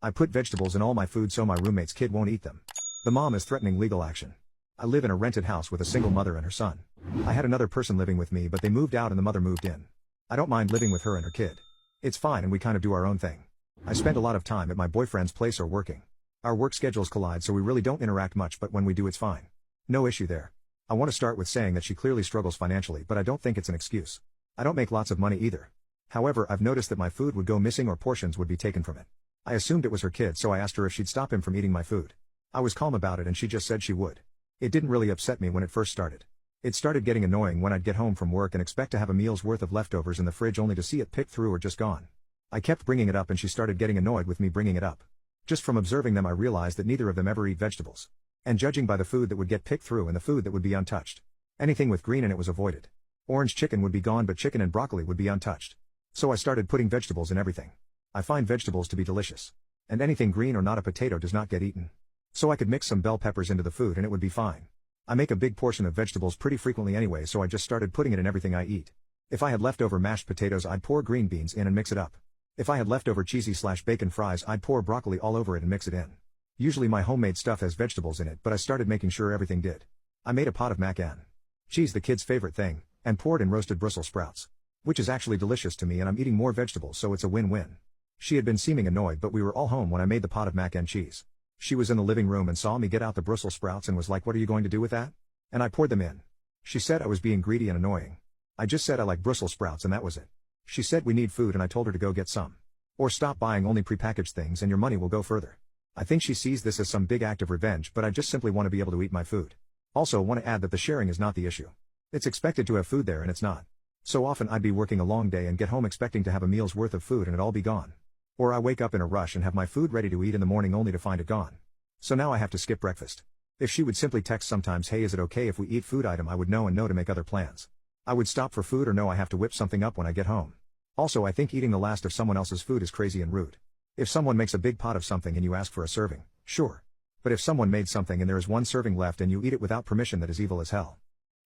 I put vegetables in all my food so my roommate's kid won't eat them. The mom is threatening legal action. I live in a rented house with a single mother and her son. I had another person living with me but they moved out and the mother moved in. I don't mind living with her and her kid. It's fine and we kind of do our own thing. I spend a lot of time at my boyfriend's place or working. Our work schedules collide so we really don't interact much, but when we do it's fine. No issue there. I want to start with saying that she clearly struggles financially, but I don't think it's an excuse. I don't make lots of money either. However, I've noticed that my food would go missing or portions would be taken from it. I assumed it was her kid, so I asked her if she'd stop him from eating my food. I was calm about it and she just said she would. It didn't really upset me when it first started. It started getting annoying when I'd get home from work and expect to have a meal's worth of leftovers in the fridge only to see it picked through or just gone. I kept bringing it up and she started getting annoyed with me bringing it up. Just from observing them I realized that neither of them ever eat vegetables. And judging by the food that would get picked through and the food that would be untouched. Anything with green in it was avoided. Orange chicken would be gone but chicken and broccoli would be untouched. So I started putting vegetables in everything. I find vegetables to be delicious. And anything green or not a potato does not get eaten. So I could mix some bell peppers into the food and it would be fine. I make a big portion of vegetables pretty frequently anyway, so I just started putting it in everything I eat. If I had leftover mashed potatoes I'd pour green beans in and mix it up. If I had leftover cheesy/bacon fries I'd pour broccoli all over it and mix it in. Usually my homemade stuff has vegetables in it, but I started making sure everything did. I made a pot of mac and cheese, the kids' favorite thing, and poured in roasted Brussels sprouts. Which is actually delicious to me and I'm eating more vegetables, so it's a win-win. She had been seeming annoyed but we were all home when I made the pot of mac and cheese. She was in the living room and saw me get out the Brussels sprouts and was like, "What are you going to do with that?" And I poured them in. She said I was being greedy and annoying. I just said I like Brussels sprouts and that was it. She said we need food and I told her to go get some. Or stop buying only prepackaged things and your money will go further. I think she sees this as some big act of revenge, but I just simply want to be able to eat my food. Also want to add that the sharing is not the issue. It's expected to have food there and it's not. So often I'd be working a long day and get home expecting to have a meal's worth of food and it all be gone. Or I wake up in a rush and have my food ready to eat in the morning only to find it gone. So now I have to skip breakfast. If she would simply text sometimes, "Hey, is it okay if we eat food item?" I would know and know to make other plans. I would stop for food or no, I have to whip something up when I get home. Also, I think eating the last of someone else's food is crazy and rude. If someone makes a big pot of something and you ask for a serving, sure. But if someone made something and there is one serving left and you eat it without permission, that is evil as hell.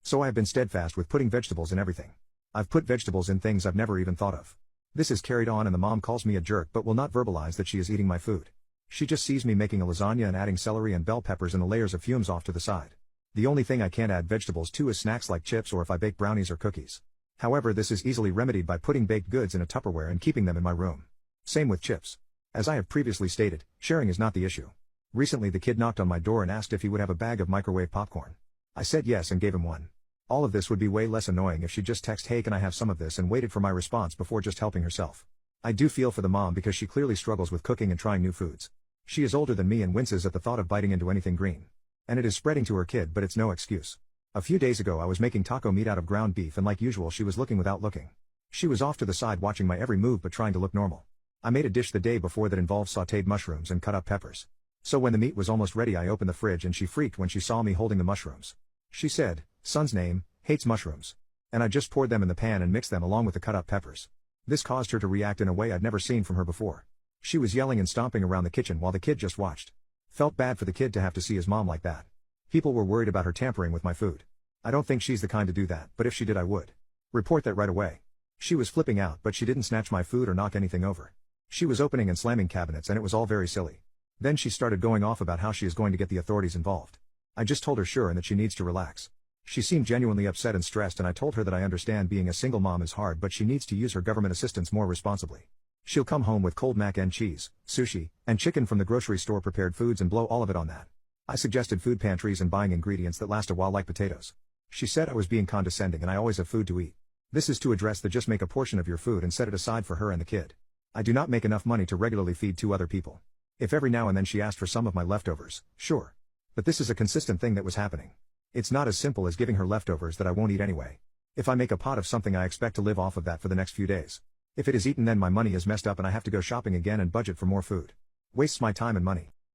So I have been steadfast with putting vegetables in everything. I've put vegetables in things I've never even thought of. This is carried on and the mom calls me a jerk but will not verbalize that she is eating my food. She just sees me making a lasagna and adding celery and bell peppers and the layers of fumes off to the side. The only thing I can't add vegetables to is snacks like chips or if I bake brownies or cookies. However, this is easily remedied by putting baked goods in a Tupperware and keeping them in my room. Same with chips. As I have previously stated, sharing is not the issue. Recently the kid knocked on my door and asked if he would have a bag of microwave popcorn. I said yes and gave him one. All of this would be way less annoying if she just texted, "Hey, can I have some of this?" and waited for my response before just helping herself. I do feel for the mom because she clearly struggles with cooking and trying new foods. She is older than me and winces at the thought of biting into anything green. And it is spreading to her kid, but it's no excuse. A few days ago I was making taco meat out of ground beef and like usual she was looking without looking. She was off to the side watching my every move but trying to look normal. I made a dish the day before that involved sautéed mushrooms and cut up peppers. So when the meat was almost ready I opened the fridge and she freaked when she saw me holding the mushrooms. She said, "Son's name, hates mushrooms." And I just poured them in the pan and mixed them along with the cut up peppers. This caused her to react in a way I'd never seen from her before. She was yelling and stomping around the kitchen while the kid just watched. Felt bad for the kid to have to see his mom like that. People were worried about her tampering with my food. I don't think she's the kind to do that, but if she did I would report that right away. She was flipping out but she didn't snatch my food or knock anything over. She was opening and slamming cabinets and it was all very silly. Then she started going off about how she is going to get the authorities involved. I just told her sure and that she needs to relax. She seemed genuinely upset and stressed and I told her that I understand being a single mom is hard but she needs to use her government assistance more responsibly. She'll come home with cold mac and cheese, sushi, and chicken from the grocery store prepared foods and blow all of it on that. I suggested food pantries and buying ingredients that last a while like potatoes. She said I was being condescending and I always have food to eat. This is to address the just make a portion of your food and set it aside for her and the kid. I do not make enough money to regularly feed 2 other people. If every now and then she asked for some of my leftovers, sure. But this is a consistent thing that was happening. It's not as simple as giving her leftovers that I won't eat anyway. If I make a pot of something I expect to live off of that for the next few days. If it is eaten then my money is messed up and I have to go shopping again and budget for more food. Wastes my time and money.